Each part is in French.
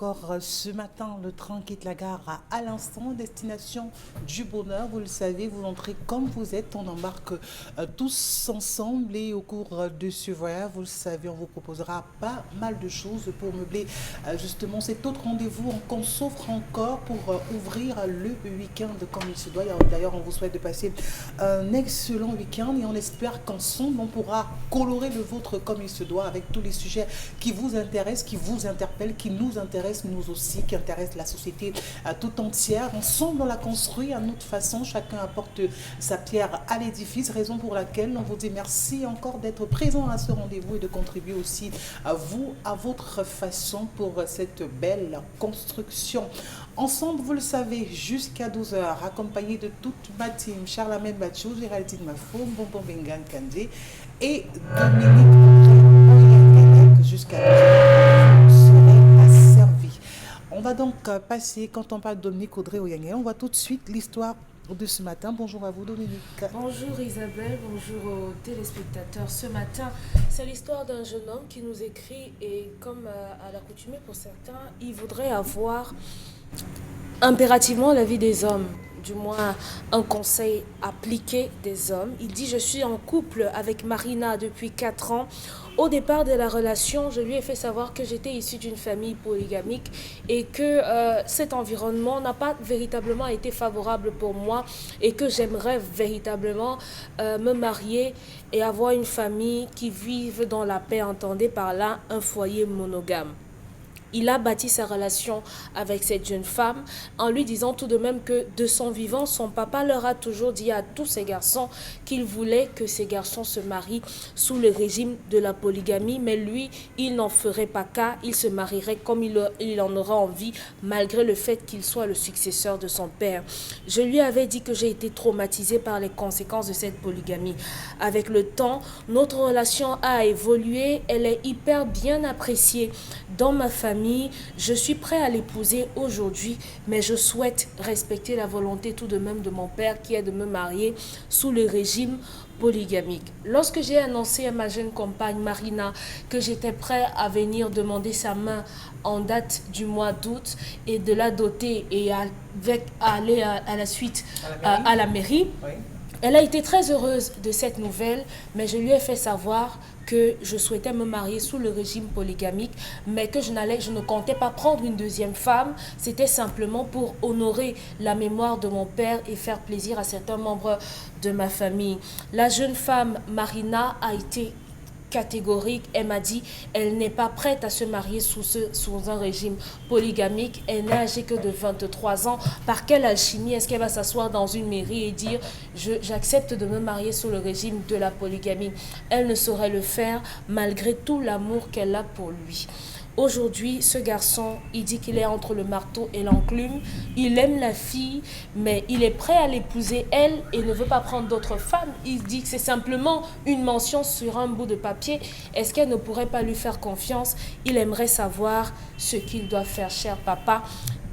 encore ce matin, le train quitte la gare à l'instant, destination du bonheur. Vous le savez, vous entrez comme vous êtes, on embarque tous ensemble et au cours de ce voyage, vous le savez, on vous proposera pas mal de choses pour meubler justement cet autre rendez-vous qu'on s'offre encore pour ouvrir le week-end comme il se doit. D'ailleurs, on vous souhaite de passer un excellent week-end et on espère qu'ensemble, on pourra colorer le vôtre comme il se doit avec tous les sujets qui vous intéressent, qui vous interpellent, qui nous intéressent nous aussi, qui intéressent la société tout entière. Ensemble, on la construit à notre façon. Chacun apporte sa pierre à l'édifice, raison pour laquelle on vous dit merci encore d'être présent à ce rendez-vous et de contribuer aussi à vous, à votre façon pour cette belle construction. Ensemble, vous le savez, jusqu'à 12 heures, accompagné de toute ma team, Charlamagne Bachou, Géraldine Mafo, Bonbon Bengan Kandé et Dominique jusqu'à 12 heures, vous serez asservis. On va donc passer, quand on parle de Dominique Audrey Oyangé, on voit tout de suite l'histoire de ce matin. Bonjour à vous, Dominique. Bonjour Isabelle, bonjour aux téléspectateurs. Ce matin, c'est l'histoire d'un jeune homme qui nous écrit et comme à l'accoutumée pour certains, il voudrait avoir impérativement la vie des hommes, du moins un conseil appliqué des hommes. Il dit: je suis en couple avec Marina depuis 4 ans. Au départ de la relation, je lui ai fait savoir que j'étais issue d'une famille polygamique et que cet environnement n'a pas véritablement été favorable pour moi et que j'aimerais véritablement me marier et avoir une famille qui vive dans la paix, entendez par là un foyer monogame. Il a bâti sa relation avec cette jeune femme en lui disant tout de même que de son vivant, son papa leur a toujours dit à tous ces garçons qu'il voulait que ces garçons se marient sous le régime de la polygamie, mais lui, il n'en ferait pas cas, il se marierait comme il en aura envie, malgré le fait qu'il soit le successeur de son père. Je lui avais dit que j'ai été traumatisée par les conséquences de cette polygamie. Avec le temps, notre relation a évolué, elle est hyper bien appréciée dans ma famille. Je suis prêt à l'épouser aujourd'hui, mais je souhaite respecter la volonté tout de même de mon père qui est de me marier sous le régime polygamique. Lorsque j'ai annoncé à ma jeune compagne Marina que j'étais prêt à venir demander sa main en date du mois d'août et de la doter et aller à la suite à la mairie, oui. Elle a été très heureuse de cette nouvelle, mais je lui ai fait savoir que je souhaitais me marier sous le régime polygamique, mais que je ne comptais pas prendre une deuxième femme. C'était simplement pour honorer la mémoire de mon père et faire plaisir à certains membres de ma famille. La jeune femme, Marina, a été catégorique. Elle m'a dit elle n'est pas prête à se marier sous un régime polygamique. Elle n'est âgée que de 23 ans. Par quelle alchimie est-ce qu'elle va s'asseoir dans une mairie et dire j'accepte de me marier sous le régime de la polygamie? Elle ne saurait le faire malgré tout l'amour qu'elle a pour lui. Aujourd'hui, ce garçon, il dit qu'il est entre le marteau et l'enclume. Il aime la fille, mais il est prêt à l'épouser, elle, et ne veut pas prendre d'autres femmes. Il dit que c'est simplement une mention sur un bout de papier. Est-ce qu'elle ne pourrait pas lui faire confiance? Il aimerait savoir ce qu'il doit faire, cher papa.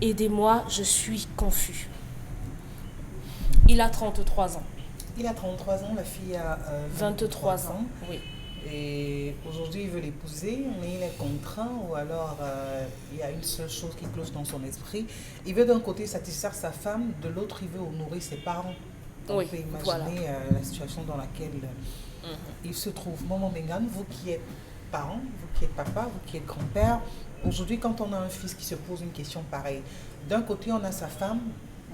Aidez-moi, je suis confus. Il a 33 ans. Il a 33 ans, la fille a 23 ans. Oui. Et aujourd'hui, il veut l'épouser, mais il est contraint, ou alors il y a une seule chose qui cloche dans son esprit. Il veut d'un côté satisfaire sa femme, de l'autre, il veut honorer ses parents. On peut imaginer la situation dans laquelle il se trouve. Maman Bengan, vous qui êtes parent, vous qui êtes papa, vous qui êtes grand-père, aujourd'hui, quand on a un fils qui se pose une question pareille, d'un côté, on a sa femme,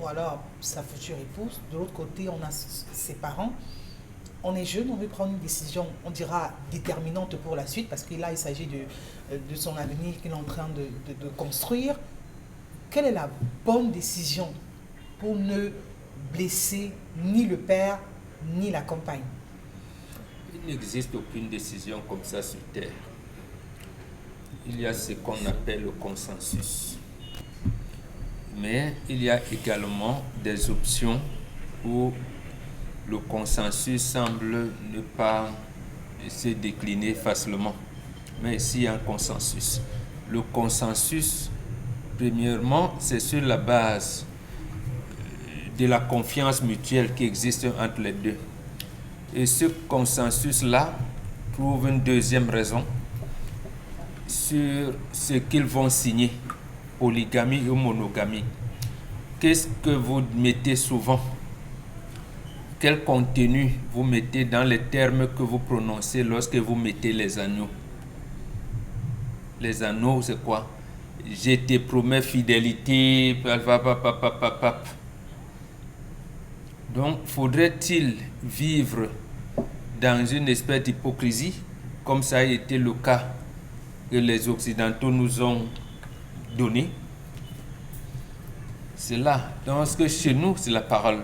ou alors sa future épouse, de l'autre côté, on a ses parents. On est jeune, on veut prendre une décision, on dira déterminante pour la suite, parce que là, il s'agit de son avenir qu'il est en train de construire. Quelle est la bonne décision pour ne blesser ni le père, ni la compagne? Il n'existe aucune décision comme ça sur Terre. Il y a ce qu'on appelle le consensus. Mais il y a également des options où le consensus semble ne pas se décliner facilement. Mais s'il y a un consensus, le consensus, premièrement, c'est sur la base de la confiance mutuelle qui existe entre les deux. Et ce consensus-là trouve une deuxième raison sur ce qu'ils vont signer polygamie ou monogamie, qu'est-ce que vous mettez souvent? Quel contenu vous mettez dans les termes que vous prononcez lorsque vous mettez les anneaux? Les anneaux, c'est quoi? Je te promets fidélité. Donc, faudrait-il vivre dans une espèce d'hypocrisie, comme ça a été le cas que les Occidentaux nous ont donné? C'est là. Parce que chez nous, c'est la parole.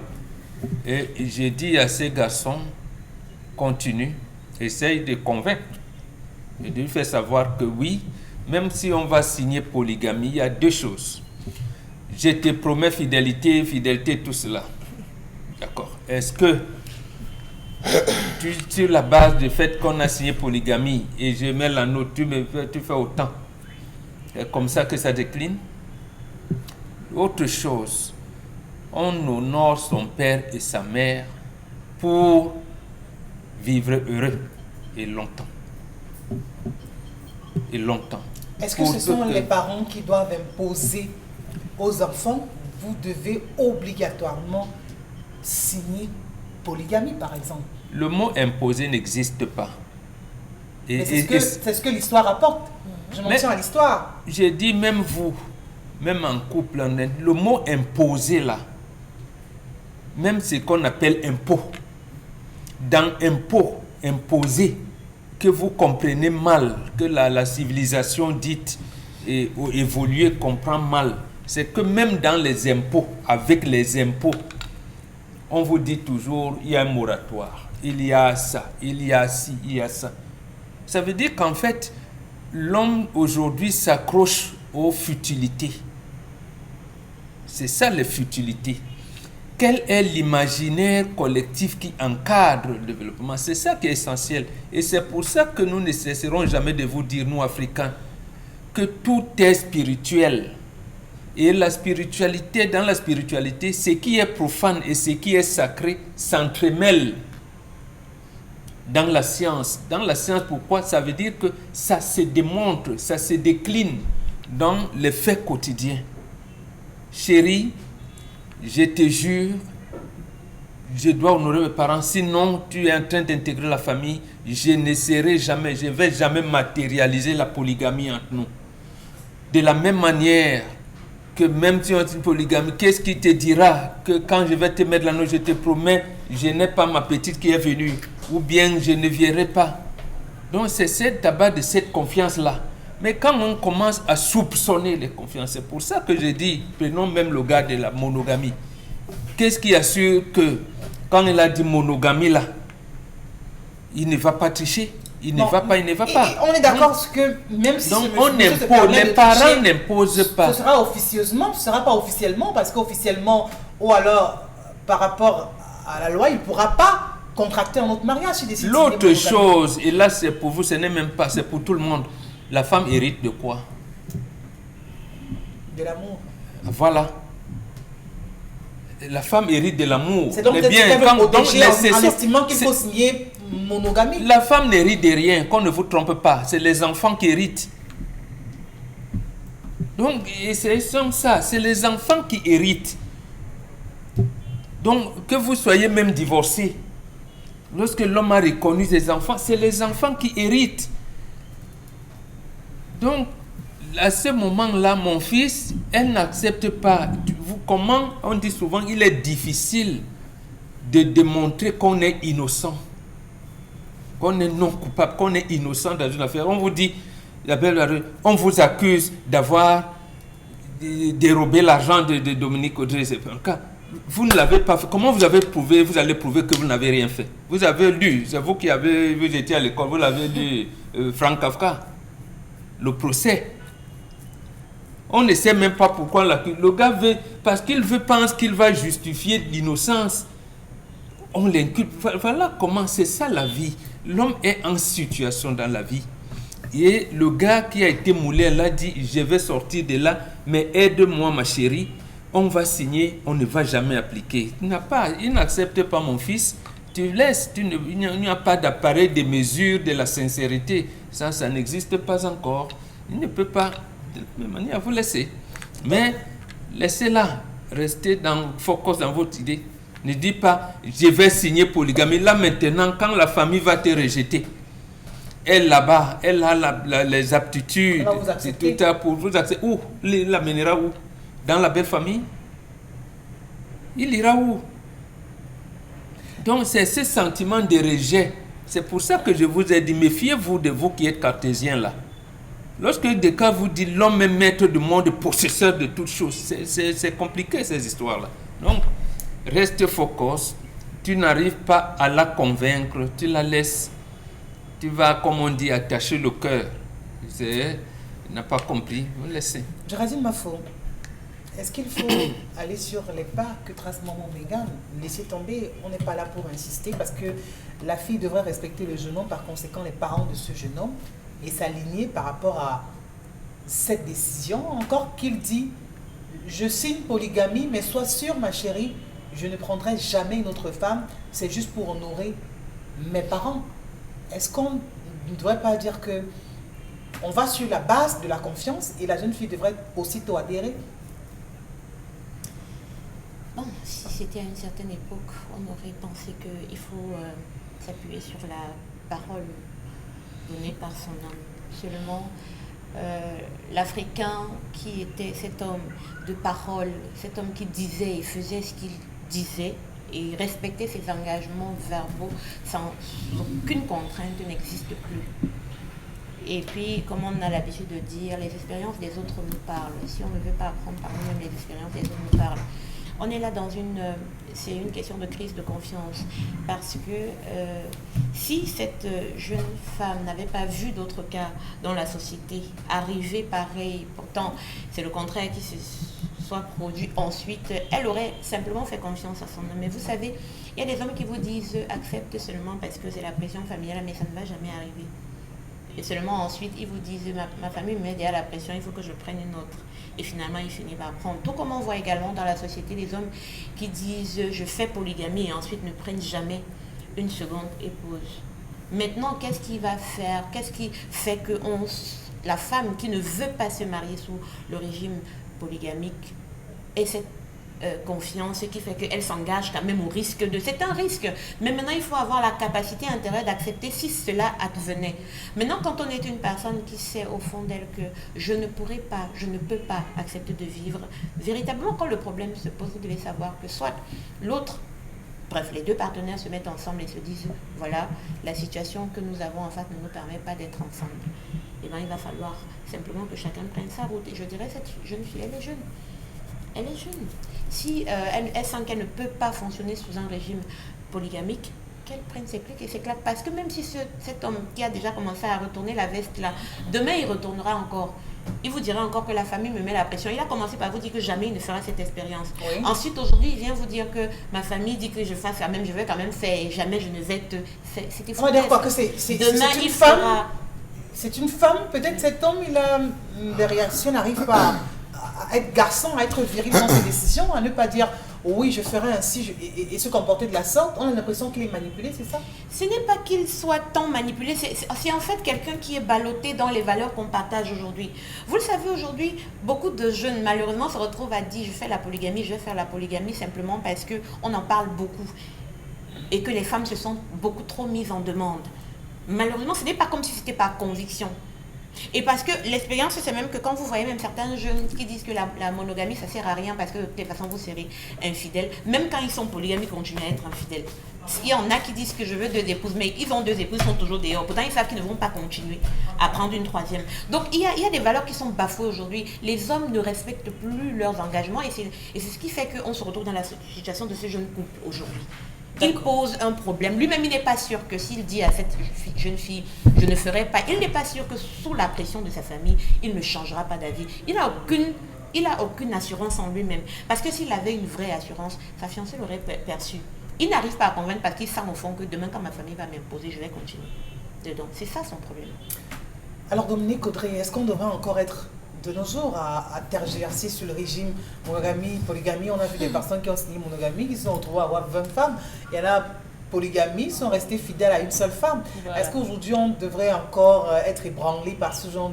Et j'ai dit à ces garçons, continue, essaye de convaincre et de lui faire savoir que oui, même si on va signer polygamie, il y a deux choses. Je te promets fidélité, tout cela. D'accord. Est-ce que sur la base du fait qu'on a signé polygamie et je mets l'anneau, tu fais autant? C'est comme ça que ça décline. Autre chose, on honore son père et sa mère pour vivre heureux et longtemps. Et longtemps. Est-ce que ce sont les parents qui doivent imposer aux enfants, vous devez obligatoirement signer polygamie, par exemple? Le mot imposer n'existe pas. C'est ce que l'histoire rapporte. Je m'en tiens à l'histoire. J'ai dit, même vous, même en couple, le mot imposer là, même ce qu'on appelle impôt, dans impôt, imposer, que vous comprenez mal, que la civilisation dite et évoluée comprend mal, c'est que même dans les impôts, avec les impôts, on vous dit toujours, il y a un moratoire, il y a ça, il y a ci, il y a ça. Ça veut dire qu'en fait, l'homme aujourd'hui s'accroche aux futilités. C'est ça les futilités. Quel est l'imaginaire collectif qui encadre le développement? C'est ça qui est essentiel. Et c'est pour ça que nous ne cesserons jamais de vous dire, nous Africains, que tout est spirituel. Et la spiritualité, dans la spiritualité, ce qui est profane et ce qui est sacré s'entremêlent dans la science. Dans la science, pourquoi? Ça veut dire que ça se démontre, ça se décline dans les faits quotidiens. Chérie, je te jure, je dois honorer mes parents, sinon tu es en train d'intégrer la famille, je ne serai jamais, je ne vais jamais matérialiser la polygamie entre nous. De la même manière que même si on est une polygamie, qu'est-ce qui te dira que quand je vais te mettre l'anneau, je te promets, je n'ai pas ma petite qui est venue, ou bien je ne viendrai pas. Donc c'est cette tabac de cette confiance-là. Mais quand on commence à soupçonner les confiances, c'est pour ça que je dis, prenons même le gars de la monogamie. Qu'est-ce qui assure que quand il a dit monogamie là, il ne va pas tricher, il ne va pas. On est d'accord que même si donc on impose, les parents n'imposent pas. Ce sera officieusement, ce ne sera pas officiellement, parce qu'officiellement, ou alors par rapport à la loi, il ne pourra pas contracter un autre mariage. L'autre chose, et là c'est pour vous, ce n'est même pas, c'est pour tout le monde. La femme hérite de quoi? De l'amour. Voilà. La femme hérite de l'amour. C'est donc en estimant qu'il faut signer monogamie. La femme n'hérite de rien, qu'on ne vous trompe pas. C'est les enfants qui héritent. Donc, c'est ça, c'est les enfants qui héritent. Donc, que vous soyez même divorcé, lorsque l'homme a reconnu ses enfants, c'est les enfants qui héritent. Donc, à ce moment-là, mon fils, elle n'accepte pas. Comment on dit souvent, il est difficile de démontrer qu'on est innocent, qu'on est non coupable, qu'on est innocent dans une affaire. On vous dit, on vous accuse d'avoir dérobé l'argent de Dominique Audrey. Vous ne l'avez pas fait. Comment vous avez prouvé? Vous allez prouver que vous n'avez rien fait. Vous avez lu, c'est vous qui avez, vous étiez à l'école, vous l'avez lu, Frank Kafka. Le procès. On ne sait même pas pourquoi le gars veut, parce qu'il pense qu'il va justifier l'innocence. On l'inculpe. Voilà comment c'est ça la vie. L'homme est en situation dans la vie. Et le gars qui a été moulé l'a dit, je vais sortir de là, mais aide-moi ma chérie. On va signer, on ne va jamais appliquer. Il n'accepte pas mon fils. Tu laisses, il n'y a pas d'appareil de mesure de la sincérité. Ça n'existe pas encore. Il ne peut pas, de la même manière, vous laissez. Mais laissez-la rester focus dans votre idée. Ne dis pas, je vais signer polygamie. Là maintenant, quand la famille va te rejeter, elle là-bas, elle a les aptitudes pour vous accepter. Où? Il l'amènera où? Dans la belle famille? Il ira où? Donc c'est ce sentiment de rejet. C'est pour ça que je vous ai dit, méfiez-vous de vous qui êtes cartésien là. Lorsque Descartes vous dit l'homme est maître du monde, possesseur de toutes choses, c'est compliqué ces histoires-là. Donc, reste focus. Tu n'arrives pas à la convaincre, tu la laisses. Tu vas, comme on dit, attacher le cœur. Il n'a pas compris, vous laissez. Géraldine Mafo, est-ce qu'il faut aller sur les pas que trace maman Mégane? Laissez tomber, on n'est pas là pour insister parce que la fille devrait respecter le jeune homme, par conséquent les parents de ce jeune homme, et s'aligner par rapport à cette décision. Encore qu'il dit, je signe polygamie, mais sois sûre ma chérie, je ne prendrai jamais une autre femme, c'est juste pour honorer mes parents. Est-ce qu'on ne devrait pas dire que on va sur la base de la confiance et la jeune fille devrait aussitôt adhérer? Bon, si c'était à une certaine époque, on aurait pensé qu'il faut s'appuyer sur la parole donnée par son homme. Seulement, l'Africain qui était cet homme de parole, cet homme qui disait et faisait ce qu'il disait, et respecter ses engagements verbaux sans aucune contrainte n'existe plus. Et puis, comme on a l'habitude de dire, les expériences des autres nous parlent. Si on ne veut pas apprendre par nous-mêmes, les expériences des autres nous parlent. On est là c'est une question de crise de confiance. Parce que si cette jeune femme n'avait pas vu d'autres cas dans la société arriver pareil, pourtant c'est le contraire qui se soit produit ensuite, elle aurait simplement fait confiance à son homme. Mais vous savez, il y a des hommes qui vous disent accepte seulement parce que c'est la pression familiale, mais ça ne va jamais arriver. Et seulement ensuite, ils vous disent ma famille me met derrière la pression, il faut que je prenne une autre. Et finalement, il finit par prendre. Tout comme on voit également dans la société des hommes qui disent je fais polygamie et ensuite ne prennent jamais une seconde épouse. Maintenant, qu'est-ce qu'il va faire? Qu'est-ce qui fait que la femme qui ne veut pas se marier sous le régime polygamique ait cette confiance qui fait qu'elle s'engage quand même au risque de... C'est un risque, mais maintenant il faut avoir la capacité intérieure d'accepter si cela advenait. Maintenant, quand on est une personne qui sait au fond d'elle que je ne pourrais pas, je ne peux pas accepter de vivre, véritablement quand le problème se pose, vous devez savoir que soit l'autre, bref, les deux partenaires se mettent ensemble et se disent voilà, la situation que nous avons en face ne nous permet pas d'être ensemble. Et bien il va falloir simplement que chacun prenne sa route. Et je dirais, cette jeune fille, elle est jeune. Elle est jeune. Si elle sent qu'elle ne peut pas fonctionner sous un régime polygamique, qu'elle prenne ses clics et ses claques. Parce que même si cet homme qui a déjà commencé à retourner la veste là, demain il retournera encore. Il vous dira encore que la famille me met la pression. Il a commencé par vous dire que jamais il ne fera cette expérience. Oui. Ensuite, aujourd'hui, il vient vous dire que ma famille dit que je fasse la même, je vais quand même faire et jamais je ne vais te... C'était fou. On va dire quoi que c'est demain, une femme. C'est une femme, peut-être cet homme, il a des réactions, n'arrive pas à être garçon, à être viril dans ses décisions, à ne pas dire oui, je ferai ainsi et se comporter de la sorte. On a l'impression qu'il est manipulé, c'est ça? Ce n'est pas qu'il soit tant manipulé, c'est en fait quelqu'un qui est ballotté dans les valeurs qu'on partage aujourd'hui. Vous le savez, aujourd'hui, beaucoup de jeunes, malheureusement, se retrouvent à dire je fais la polygamie, je vais faire la polygamie simplement parce qu'on en parle beaucoup et que les femmes se sont beaucoup trop mises en demande. Malheureusement, ce n'est pas comme si c'était par conviction. Et parce que l'expérience, c'est même que quand vous voyez même certains jeunes qui disent que la monogamie, ça ne sert à rien parce que de toute façon, vous serez infidèles. Même quand ils sont polygames, ils continuent à être infidèles. Il y en a qui disent que je veux 2 épouses, mais ils ont 2 épouses, ils sont toujours dehors. Pourtant, ils savent qu'ils ne vont pas continuer à prendre une 3e. Donc, il y a des valeurs qui sont bafouées aujourd'hui. Les hommes ne respectent plus leurs engagements et c'est ce qui fait qu'on se retrouve dans la situation de ce jeune couple aujourd'hui. Il pose un problème. Lui-même, il n'est pas sûr que s'il dit à cette jeune fille, je ne ferai pas, il n'est pas sûr que sous la pression de sa famille, il ne changera pas d'avis. Il n'a aucune assurance en lui-même. Parce que s'il avait une vraie assurance, sa fiancée l'aurait perçu. Il n'arrive pas à convaincre parce qu'il sent au fond que demain, quand ma famille va m'imposer, je vais continuer dedans. C'est ça son problème. Alors Dominique Audrey, est-ce qu'on devrait encore être de nos jours à tergiverser sur le régime monogamie, polygamie? On a vu des personnes qui ont signé monogamie, qui se sont retrouvées à avoir 20 femmes. Il y en a polygamie sont restés fidèles à une seule femme. Voilà. Est-ce qu'aujourd'hui, on devrait encore être ébranlé par ce genre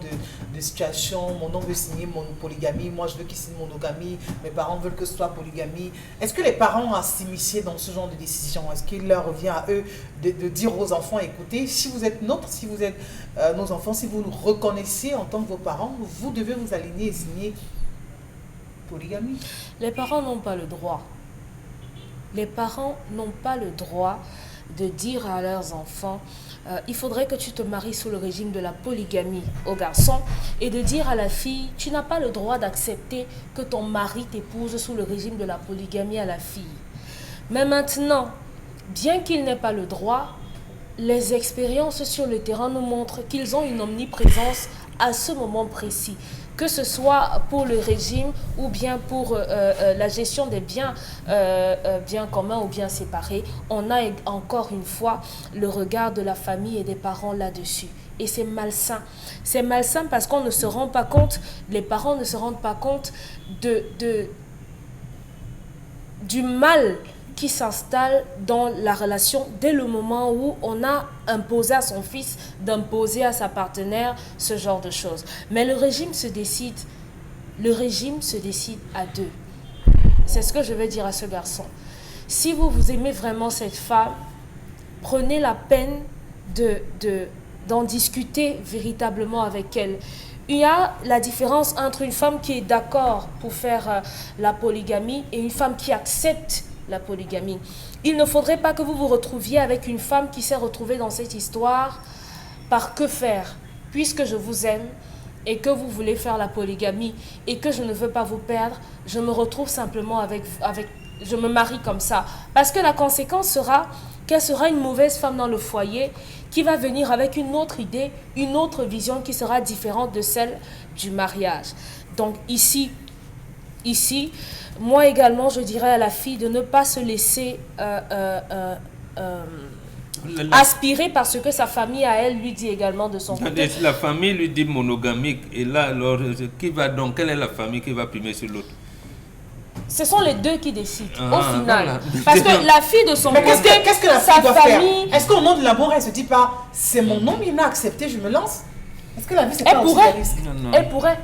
de situation? Mon oncle veut signer mon polygamie, moi je veux qu'il signe monogamie, mes parents veulent que ce soit polygamie. Est-ce que les parents ont à s'immiscer dans ce genre de décision? Est-ce qu'il leur revient à eux de dire aux enfants, écoutez, si vous êtes nôtres, si vous êtes nos enfants, si vous nous reconnaissez en tant que vos parents, vous devez vous aligner et signer polygamie? Les parents n'ont pas le droit. Les parents n'ont pas le droit de dire à leurs enfants il faudrait que tu te maries sous le régime de la polygamie au garçon et de dire à la fille tu n'as pas le droit d'accepter que ton mari t'épouse sous le régime de la polygamie à la fille. Mais maintenant, bien qu'ils n'aient pas le droit, les expériences sur le terrain nous montrent qu'ils ont une omniprésence à ce moment précis. Que ce soit pour le régime ou bien pour la gestion des biens communs ou biens séparés, on a encore une fois le regard de la famille et des parents là-dessus. Et c'est malsain. C'est malsain parce qu'on ne se rend pas compte, les parents ne se rendent pas compte du mal qui s'installe dans la relation dès le moment où on a imposé à son fils d'imposer à sa partenaire ce genre de choses. Mais le régime se décide à deux. C'est ce que je vais dire à ce garçon. Si vous aimez vraiment cette femme, prenez la peine d'en discuter véritablement avec elle. Il y a la différence entre une femme qui est d'accord pour faire la polygamie et une femme qui accepte la polygamie. Il ne faudrait pas que vous vous retrouviez avec une femme qui s'est retrouvée dans cette histoire par que faire, puisque je vous aime et que vous voulez faire la polygamie et que je ne veux pas vous perdre, je me retrouve simplement je me marie comme ça. Parce que la conséquence sera qu'elle sera une mauvaise femme dans le foyer qui va venir avec une autre idée, une autre vision qui sera différente de celle du mariage. Donc ici, moi également, je dirais à la fille de ne pas se laisser aspirer par ce que sa famille à elle lui dit également de son côté. La famille lui dit monogamique. Et là, alors, quelle est la famille qui va primer sur l'autre? Ce sont les deux qui décident, au final. Voilà. Parce que la fille de son Mais côté, qu'est-ce que la sa fille doit famille... faire? Est-ce qu'au nom de l'amour, elle se dit pas, c'est mon homme, il m'a accepté, je me lance? Est-ce que la vie, c'est pas aussi des risques? Elle pourrait.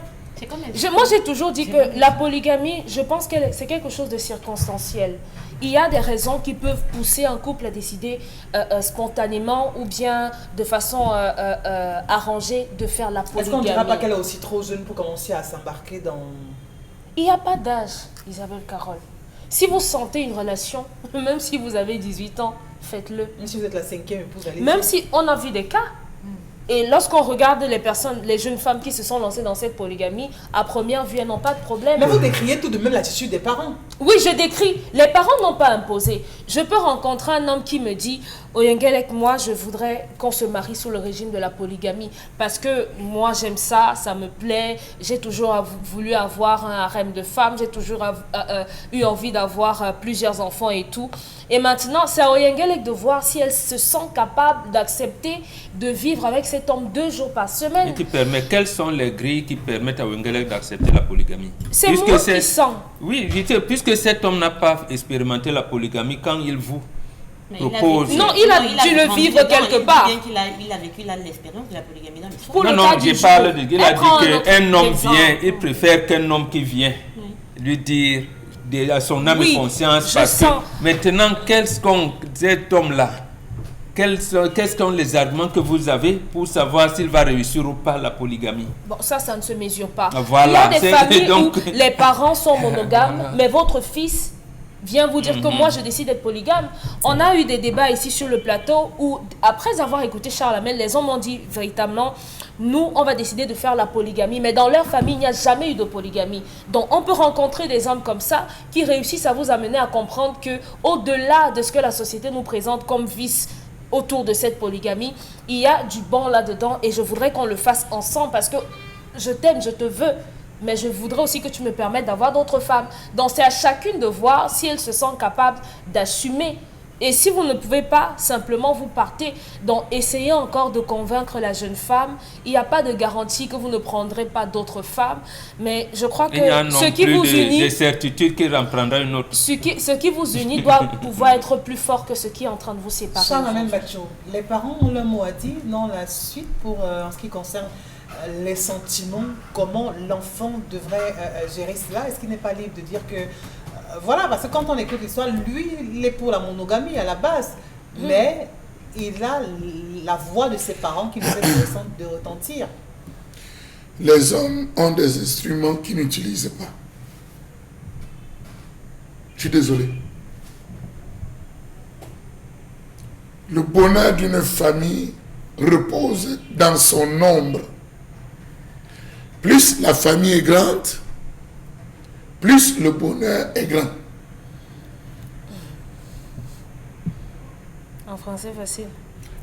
Comme Moi, j'ai toujours dit que la polygamie, je pense que c'est quelque chose de circonstanciel. Il y a des raisons qui peuvent pousser un couple à décider spontanément ou bien de façon arrangée de faire la polygamie. Est-ce qu'on ne dira pas qu'elle est aussi trop jeune pour commencer à s'embarquer dans... Il n'y a pas d'âge, Isabelle Carole. Si vous sentez une relation, même si vous avez 18 ans, faites-le. Même si vous êtes la 5e épouse, allez-y. Même si on a vu des cas. Et lorsqu'on regarde les jeunes femmes qui se sont lancées dans cette polygamie, à première vue, elles n'ont pas de problème. Mais vous décriez tout de même l'attitude des parents. Oui, je décris. Les parents n'ont pas imposé. Je peux rencontrer un homme qui me dit « Oyengelek, moi, je voudrais qu'on se marie sous le régime de la polygamie. Parce que moi, j'aime ça, ça me plaît. J'ai toujours voulu avoir un harem de femmes. J'ai toujours eu envie d'avoir plusieurs enfants et tout. Et maintenant, c'est à Oyengelek de voir si elle se sent capable d'accepter de vivre avec cet homme 2 jours par semaine. Mais quelles sont les grilles qui permettent à Oyengelek d'accepter la polygamie? C'est moi qui sens. Oui, puisque cet homme n'a pas expérimenté la polygamie, quand il vous propose... Non, il a dû le vivre quelque part. Il a vécu l'expérience de la polygamie dans l'histoire. Non, je parle de... Il a dit qu'un homme vient, il préfère qu'un homme qui vient lui dire à son âme et conscience. Maintenant, quels sont cet homme-là? Quels sont les arguments que vous avez pour savoir s'il va réussir ou pas la polygamie? Bon, ça ne se mesure pas. Voilà, il y a des familles donc... où les parents sont monogames, mais votre fils vient vous dire que moi, je décide d'être polygame. On a eu des débats ici sur le plateau où, après avoir écouté Charles Hamel, les hommes ont dit véritablement, nous, on va décider de faire la polygamie. Mais dans leur famille, il n'y a jamais eu de polygamie. Donc, on peut rencontrer des hommes comme ça qui réussissent à vous amener à comprendre que, au-delà de ce que la société nous présente comme vice autour de cette polygamie, il y a du bon là-dedans et je voudrais qu'on le fasse ensemble parce que je t'aime, je te veux, mais je voudrais aussi que tu me permettes d'avoir d'autres femmes. Donc c'est à chacune de voir si elle se sent capable d'assumer Et si vous ne pouvez pas, simplement vous partez. Donc essayez encore de convaincre la jeune femme. Il n'y a pas de garantie que vous ne prendrez pas d'autres femmes. Mais je crois que ce qui vous unit... des certitudes qu'il en prendra une autre. Ce qui vous unit doit pouvoir être plus fort que ce qui est en train de vous séparer. Charles Bacho, les parents ont le mot à dire dans la suite pour en ce qui concerne les sentiments, comment l'enfant devrait gérer cela. Est-ce qu'il n'est pas libre de dire que voilà, parce que quand on écoute l'histoire, lui, il est pour la monogamie à la base, mais il a la voix de ses parents qui lui fait de retentir. Les hommes ont des instruments qu'ils n'utilisent pas. Je suis désolé. Le bonheur d'une famille repose dans son nombre. Plus la famille est grande, plus le bonheur est grand. En français facile.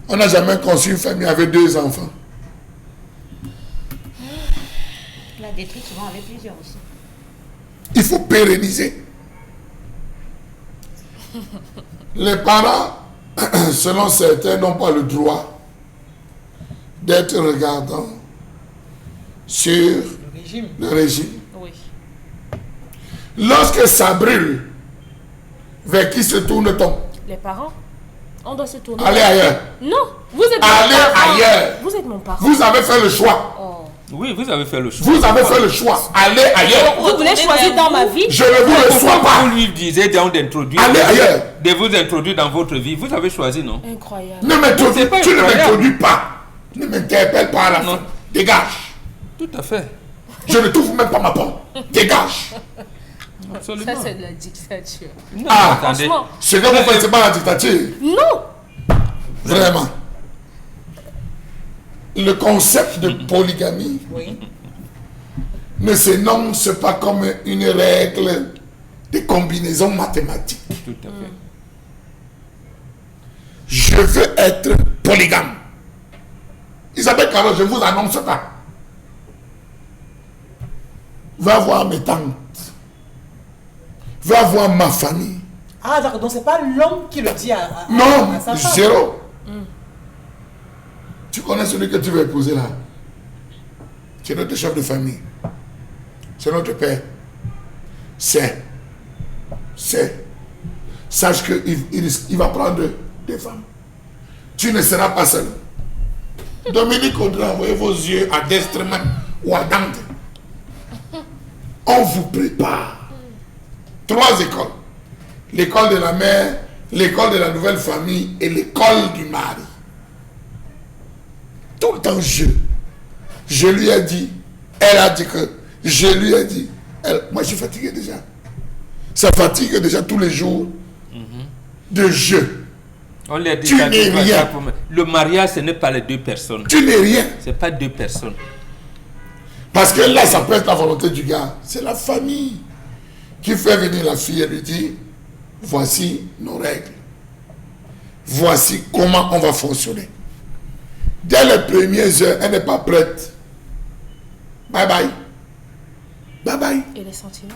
On n'a jamais conçu une famille avec 2 enfants. Il a détruit souvent avec plusieurs aussi. Il faut pérenniser. Les parents, selon certains, n'ont pas le droit d'être regardants sur le régime. Oui. Lorsque ça brûle, vers qui se tourne-t-on? Les parents, on doit se tourner. Allez ailleurs. Non, vous êtes Allez mon parent. ailleurs. Vous êtes mon parent. Vous avez fait le choix. Oh. Oui, vous avez fait le choix. Vous avez fait le choix. Allez ailleurs. Vous voulez choisir dans ma vie? Je ne vous le sois pas. Vous lui disiez d'introduire, Allez ailleurs. de vous introduire dans votre vie. Vous avez choisi, non? Incroyable. Tu ne incroyable. m'introduis pas. Ne m'interpelle pas à la Non. fin. Dégage. Tout à fait. Je ne t'ouvre même pas ma porte. Dégage. Absolument. Ça, c'est de la dictature. Non, Ah, attendez. franchement. Ce que vous faites, c'est pas la dictature. Non. Vraiment. Le concept de polygamie ne s'énonce pas comme une règle de combinaison mathématique. Tout à fait. Je veux être polygame. Isabelle Caro, je vous annonce pas. Va voir mes tantes. Va voir ma famille. Ah d'accord, donc c'est pas l'homme qui le dit à Non, sa femme. zéro. Tu connais celui que tu veux épouser là? C'est notre chef de famille. C'est notre père. C'est. Sache qu'il va prendre des femmes. Tu ne seras pas seul. Dominique Audrey, envoyez vos yeux à Destrement ou à Dante. On vous prépare. 3 écoles. L'école de la mère, l'école de la nouvelle famille et l'école du mari. Tout le temps je lui ai dit, elle a dit que, je lui ai dit, moi je suis fatigué déjà. Ça fatigue déjà tous les jours de jeu. On lui a dit Tu ça, n'es rien. le mariage, ce n'est pas les 2 personnes. Tu n'es rien. Ce n'est pas 2 personnes. Parce que là, ça peut être la volonté du gars. C'est la famille qui fait venir la fille et lui dit, voici nos règles. Voici comment on va fonctionner. Dès les premières heures, elle n'est pas prête. Bye bye. Bye bye. Et les sentiments?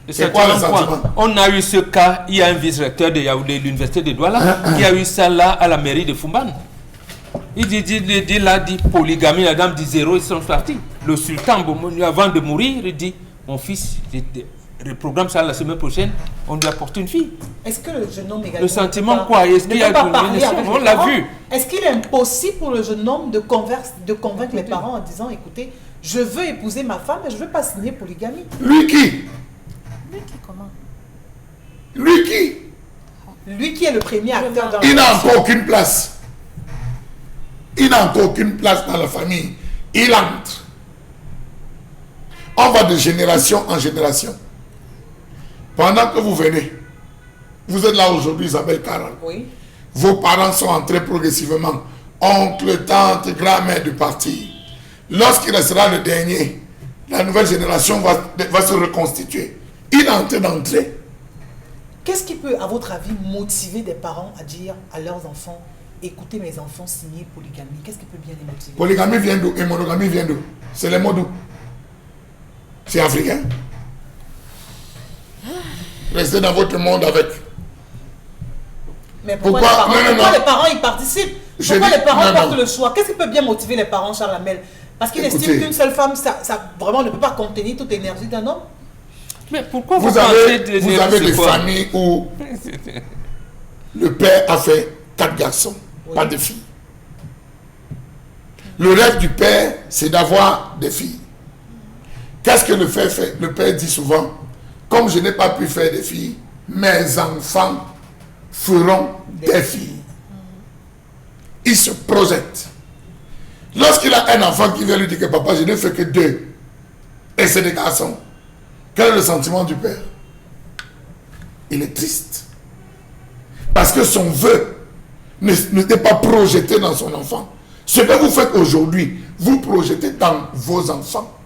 C'est quoi le sentiment? On a eu ce cas, il y a un vice-recteur de Yaoundé, l'université de Douala, qui a eu ça là à la mairie de Fumban. Il dit polygamie, la dame dit 0, ils sont partis. Le sultan, avant de mourir, il dit, mon fils, le programme ça la semaine prochaine, on lui apporte une fille. Est-ce que le jeune homme également Le sentiment quoi? Est-ce qu'il y a on l'a vu. Est-ce qu'il est impossible pour le jeune homme de convaincre les parents en disant, écoutez, je veux épouser ma femme, mais je ne veux pas signer polygamie? Lui qui? Lui qui comment? Lui qui? Lui qui est le premier acteur dans Il n'a encore aucune place. Il n'a encore aucune place dans la famille. Il entre. On va de génération en génération. Pendant que vous venez, vous êtes là aujourd'hui, Isabelle Caron. Oui. Vos parents sont entrés progressivement. Oncle, tante, grand-mère de partir. Lorsqu'il restera le dernier, la nouvelle génération va se reconstituer. Il est en train d'entrer. Qu'est-ce qui peut, à votre avis, motiver des parents à dire à leurs enfants, écoutez mes enfants, signez polygamie? Qu'est-ce qui peut bien les motiver? Polygamie vient d'où et monogamie vient d'où? C'est les mots d'où? C'est africain. Restez dans votre monde avec. Mais pourquoi les parents ils participent? Pourquoi les parents portent le choix? Qu'est-ce qui peut bien motiver les parents, Charles Hamel? Parce qu'ils estiment qu'une seule femme, ça vraiment ne peut pas contenir toute l'énergie d'un homme. Mais pourquoi vous avez des familles où le père a fait 4 garçons, pas de filles. Le rêve du père, c'est d'avoir des filles. Qu'est-ce que le père fait? Le père dit souvent, comme je n'ai pas pu faire des filles, mes enfants feront des filles. Il se projette. Lorsqu'il a un enfant qui vient lui dire que papa, je n'ai fait que 2, et c'est des garçons, quel est le sentiment du père? Il est triste. Parce que son vœu n'était pas projeté dans son enfant. Ce que vous faites aujourd'hui, vous projetez dans vos enfants.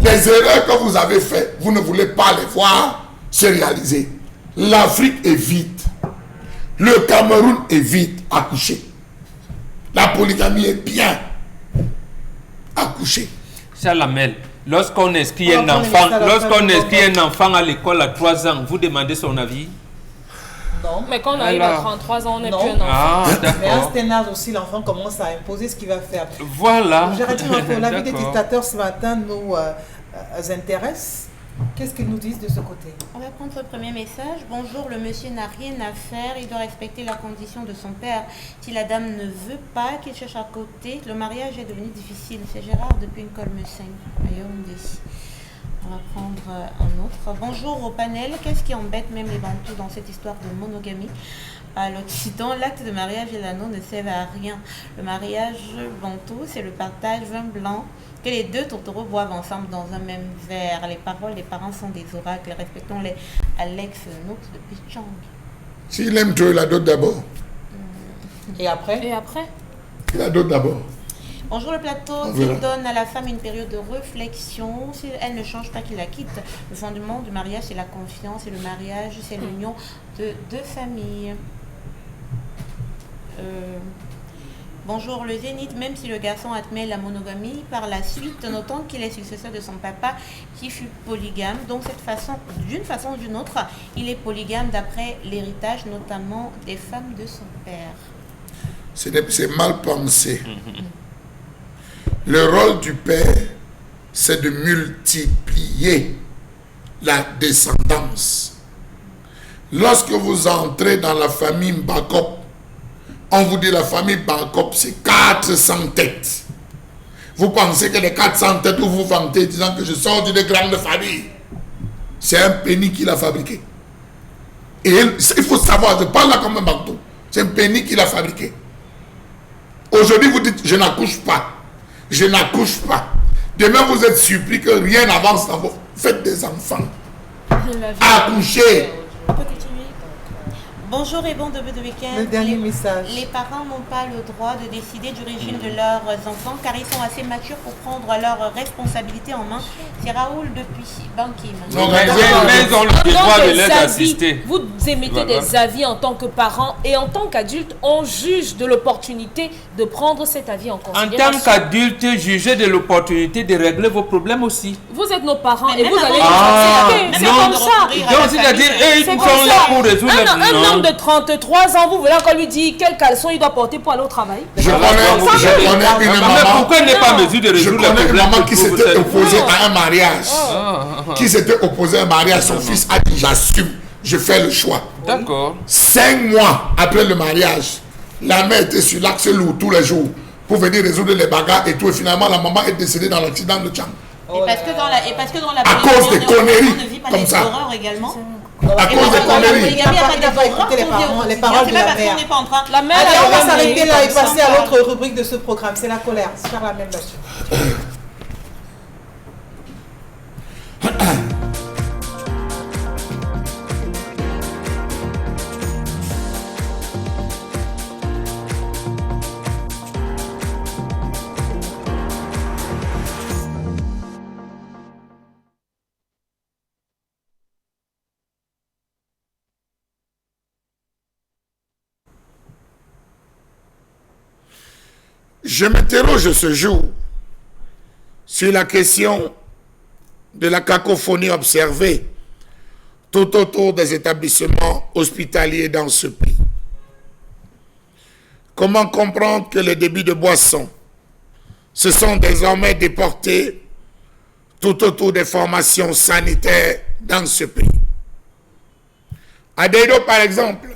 Les erreurs que vous avez faites, vous ne voulez pas les voir se réaliser. L'Afrique est vide. Le Cameroun est vide à coucher. La polygamie est bien à coucher. Charles Hamel, lorsqu'on inscrit un enfant à l'école à 3 ans, vous demandez son avis? Non. Mais quand on arrive à 33 ans, on n'est plus un enfant. Ah, mais à cet âge aussi, l'enfant commence à imposer ce qu'il va faire. Voilà. J'aurais dit l'avis des dictateurs ce matin nous intéresse. Qu'est-ce qu'ils nous disent de ce côté? On va prendre ce premier message. Bonjour, le monsieur n'a rien à faire. Il doit respecter la condition de son père. Si la dame ne veut pas qu'il cherche à côté, le mariage est devenu difficile. C'est Gérard depuis une colme 5. On va prendre un autre. Bonjour au panel. Qu'est-ce qui embête même les Bantous dans cette histoire de monogamie? À l'Occident, l'acte de mariage et l'anneau ne servent à rien. Le mariage bantou, c'est le partage vin blanc que les 2 tourtereaux boivent ensemble dans un même verre. Les paroles des parents sont des oracles. Respectons-les. Alex Nox de Pichang. S'il aime Dieu, il adopte d'abord. Et après? Il adopte d'abord. Bonjour le plateau. S'il donne à la femme une période de réflexion, si elle ne change pas, qu'il la quitte. Le fondement du mariage, c'est la confiance. Et le mariage, c'est l'union de 2 familles. Bonjour le Zénith, même si le garçon admet la monogamie, par la suite, notons qu'il est successeur de son papa qui fut polygame. Donc d'une façon ou d'une autre, il est polygame d'après l'héritage, notamment des femmes de son père. C'est mal pensé. Le rôle du père, c'est de multiplier la descendance. Lorsque vous entrez dans la famille Mbakop, on vous dit la famille Mbakop, c'est 400 têtes. Vous pensez que les 400 têtes où vous vantez disant que je sors d'une grande famille, c'est un pénis qui l'a fabriqué. Et il faut savoir, je parle là comme un bantou, c'est un pénis qui l'a fabriqué. Aujourd'hui, vous dites, je n'accouche pas. Je n'accouche pas. Demain, vous êtes surpris que rien n'avance dans vos... Faites des enfants. Accouchez. On peut continuer. Bonjour et bon début de week-end. Le dernier message. Les parents n'ont pas le droit de décider du régime de leurs enfants car ils sont assez matures pour prendre leurs responsabilités en main. C'est Raoul depuis Bankim. Mais ils ont le droit de les assister. Vous émettez des avis en tant que parents et en tant qu'adulte, on juge de l'opportunité de prendre cet avis en considération. En tant qu'adulte, jugez de l'opportunité de régler vos problèmes aussi. Vous êtes nos parents et vous allez nous c'est comme ça. Donc, c'est-à-dire, ils sont là pour résoudre les problèmes. Un homme de 33 ans, vous voulez encore lui dire quel caleçon il doit porter pour aller au travail? Je connais une maman. Pourquoi il n'est pas en mesure de résoudre les problèmes? Une maman qui s'était opposée à un mariage. Qui s'était opposée à un mariage. Son fils a dit, j'assume, je fais le choix. D'accord. 5 mois après le mariage, la mère était sur l'axe lourd tous les jours pour venir résoudre les bagarres et tout. Et finalement, la maman est décédée dans l'accident de Tchang. Et parce que dans la à cause des conneries comme ça. Également. À cause des conneries. Il n'a pas écouté les paroles de la mère. La mère, allez, on va s'arrêter là et passer à l'autre rubrique de ce programme. C'est la colère. Faire la même chose. Je m'interroge ce jour sur la question de la cacophonie observée tout autour des établissements hospitaliers dans ce pays. Comment comprendre que les débits de boissons se sont désormais déportés tout autour des formations sanitaires dans ce pays? À Deido, par exemple,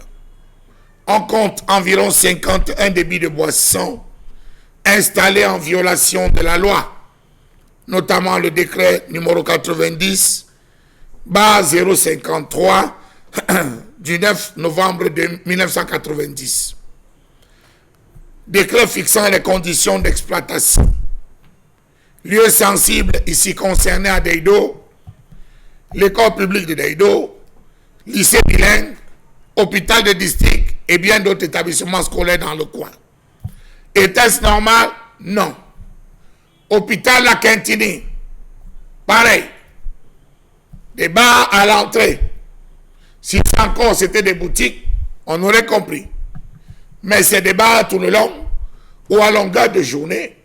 on compte environ 51 débits de boissons installés en violation de la loi, notamment le décret numéro 90/053 du 9 novembre 1990. Décret fixant les conditions d'exploitation. Lieu sensible ici concerné à Deido, l'école publique de Deido, lycée bilingue, hôpital de district et bien d'autres établissements scolaires dans le coin. Était-ce normal? Non. Hôpital La Quintini, pareil. Des bars à l'entrée. Si encore c'était des boutiques, on aurait compris. Mais c'est des bars tout le long, où à longueur de journée,